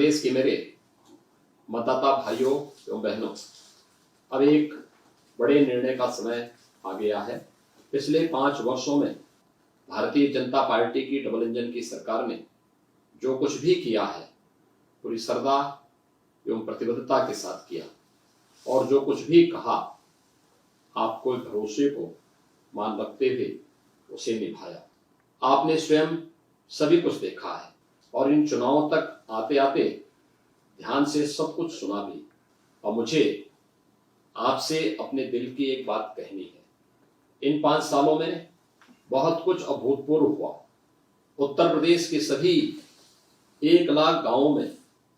प्रदेश के मेरे मतदाता भाइयों एवं बहनों, अब एक बड़े निर्णय का समय आ गया है। पिछले 5 वर्षों में भारतीय जनता पार्टी की डबल इंजन की सरकार ने जो कुछ भी किया है पूरी श्रद्धा एवं प्रतिबद्धता के साथ किया, और जो कुछ भी कहा आपको भरोसे को मान रखते हुए उसे निभाया। आपने स्वयं सभी कुछ देखा है और इन चुनावों तक आते आते ध्यान से सब कुछ सुना भी। और मुझे आपसे अपने दिल की एक बात कहनी है। इन 5 सालों में बहुत कुछ अभूतपूर्व हुआ। उत्तर प्रदेश के सभी 1 लाख गांवों में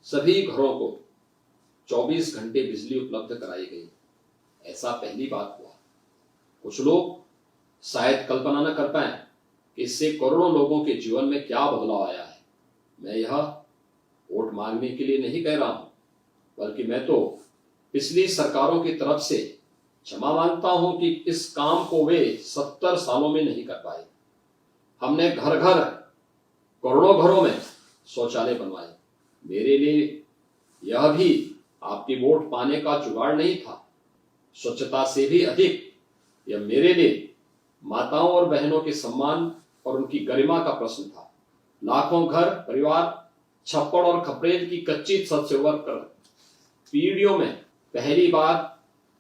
सभी घरों को 24 घंटे बिजली उपलब्ध कराई गई। ऐसा पहली बात हुआ। कुछ लोग शायद कल्पना न कर पाए कि इससे करोड़ों लोगों के जीवन में क्या बदलाव आया है। मैं यह वोट मांगने के लिए नहीं कह रहा हूं, बल्कि मैं तो पिछली सरकारों की तरफ से क्षमा मांगता हूं कि इस काम को वे 70 सालों में नहीं कर पाए। हमने घर घर करोड़ों घरों में शौचालय बनवाए। मेरे लिए यह भी आपकी वोट पाने का जुगाड़ नहीं था। स्वच्छता से भी अधिक यह मेरे लिए माताओं और बहनों के सम्मान और उनकी गरिमा का प्रश्न था। लाखों घर परिवार छप्पड़ और खपरेल की कच्ची छत से उबर कर पीढ़ियों में पहली बार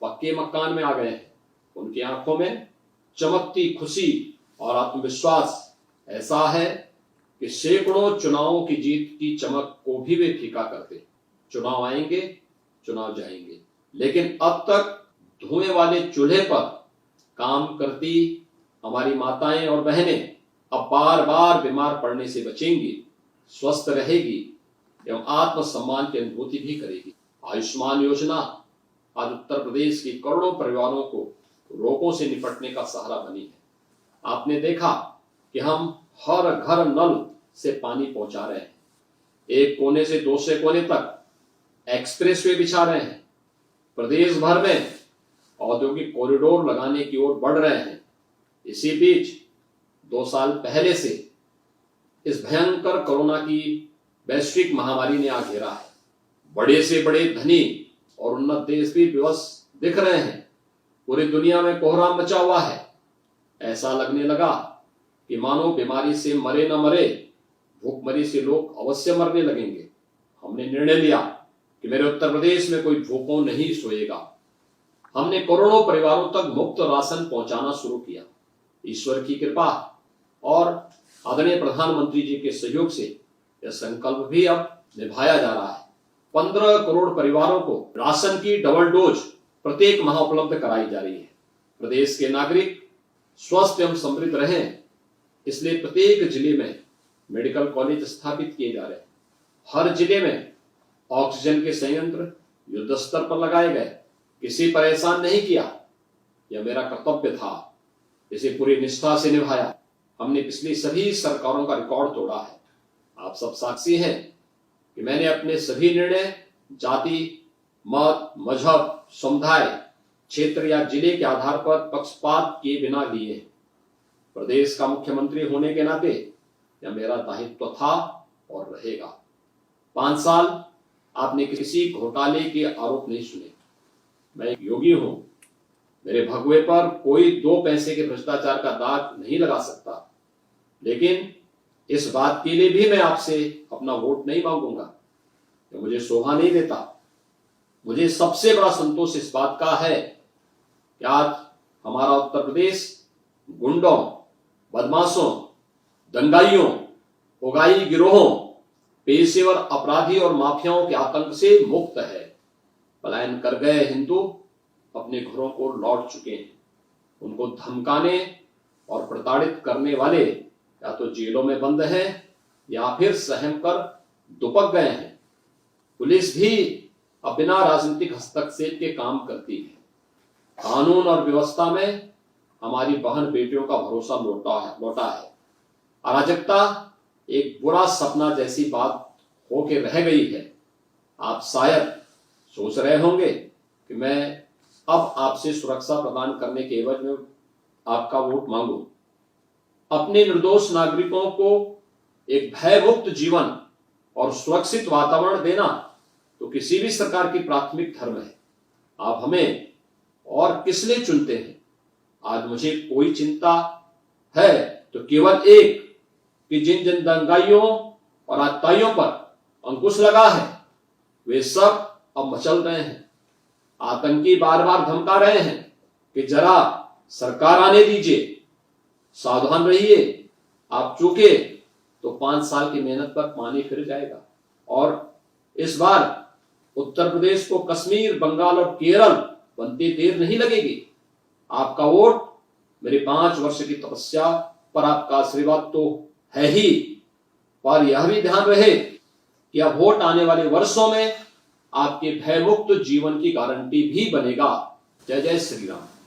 पक्के मकान में आ गए हैं। उनकी आंखों में चमकती खुशी और आत्मविश्वास ऐसा है कि सैकड़ों चुनावों की जीत की चमक को भी वे फीका करते। चुनाव आएंगे, चुनाव जाएंगे, लेकिन अब तक धुएं वाले चूल्हे पर काम करती हमारी माताएं और बहनें अब बार बार बीमार पड़ने से बचेंगी, स्वस्थ रहेगी एवं आत्मसम्मान की अनुभूति भी करेगी। आयुष्मान योजना आज उत्तर प्रदेश के करोड़ों परिवारों को रोगों से निपटने का सहारा बनी है। आपने देखा कि हम हर घर नल से पानी पहुंचा रहे हैं। एक कोने से दूसरे कोने तक एक्सप्रेसवे बिछा रहे हैं। प्रदेश भर में औद्योगिक कॉरिडोर लगाने की ओर बढ़ रहे हैं। इसी बीच 2 साल पहले से इस भयंकर कोरोना की वैश्विक महामारी ने आ घेरा है। बड़े से बड़े धनी और उन्नत देश भी विवश दिख रहे हैं। पूरी दुनिया में कोहराम मचा हुआ है। ऐसा लगने लगा कि मानो बीमारी से मरे न मरे, भूखमरी से लोग अवश्य मरने लगेंगे। हमने निर्णय लिया कि मेरे उत्तर प्रदेश में कोई भूखों नहीं सोएगा। हमने करोड़ों परिवारों तक मुफ्त राशन पहुंचाना शुरू किया। ईश्वर की कृपा और आदरणीय प्रधानमंत्री जी के सहयोग से यह संकल्प भी अब निभाया जा रहा है। 15 करोड़ परिवारों को राशन की डबल डोज प्रत्येक माह उपलब्ध कराई जा रही है। प्रदेश के नागरिक स्वस्थ एवं समृद्ध रहें, इसलिए प्रत्येक जिले में मेडिकल कॉलेज स्थापित किए जा रहे हैं। हर जिले में ऑक्सीजन के संयंत्र युद्ध स्तर पर लगाए गए। किसी परेशान नहीं किया। यह मेरा कर्तव्य था, इसे पूरी निष्ठा से निभाया। हमने पिछली सभी सरकारों का रिकॉर्ड तोड़ा है। आप सब साक्षी हैं कि मैंने अपने सभी निर्णय जाति, मत, मजहब, समुदाय, क्षेत्र या जिले के आधार पर पक्षपात किए बिना लिए हैं। प्रदेश का मुख्यमंत्री होने के नाते यह मेरा दायित्व था और रहेगा। 5 साल आपने किसी घोटाले के आरोप नहीं सुने। मैं एक योगी हूं। मेरे भगवे पर कोई 2 पैसे के भ्रष्टाचार का दाग नहीं लगा सकता, लेकिन इस बात के लिए भी मैं आपसे अपना वोट नहीं मांगूंगा। तो मुझे शोभा नहीं देता। मुझे सबसे बड़ा संतोष इस बात का है कि आज हमारा उत्तर प्रदेश गुंडों, बदमाशों, दंगाइयों, उगाई गिरोहों, पेशेवर अपराधी और माफियाओं के आतंक से मुक्त है। पलायन कर गए हिंदू अपने घरों को लौट चुके हैं। उनको धमकाने और प्रताड़ित करने वाले या तो जेलों में बंद हैं या फिर सहम कर दुपक गए हैं। पुलिस भी अब बिना राजनीतिक हस्तक्षेप के काम करती है। कानून और व्यवस्था में हमारी बहन बेटियों का भरोसा लौटा है। अराजकता एक बुरा सपना जैसी बात होके रह गई है। आप शायद सोच रहे होंगे कि मैं अब आपसे सुरक्षा प्रदान करने के एवज में आपका वोट मांगू। अपने निर्दोष नागरिकों को एक भयमुक्त जीवन और सुरक्षित वातावरण देना तो किसी भी सरकार की प्राथमिक धर्म है। आप हमें और किस लिए चुनते हैं? आज मुझे कोई चिंता है तो केवल एक कि जिन जिन दंगाइयों और आतताइयों पर अंकुश लगा है वे सब अब मचल रहे हैं। आतंकी बार बार धमका रहे हैं कि जरा सरकार आने दीजिए, सावधान रहिए, आप चूके तो 5 साल की मेहनत पर पानी फिर जाएगा। और इस बार उत्तर प्रदेश को कश्मीर, बंगाल और केरल बनते देर नहीं लगेगी। आपका वोट मेरे 5 वर्ष की तपस्या पर आपका आशीर्वाद तो है ही, पर यह भी ध्यान रहे कि अब वोट आने वाले वर्षों में आपके भयमुक्त जीवन की गारंटी भी बनेगा। जय जय श्री राम।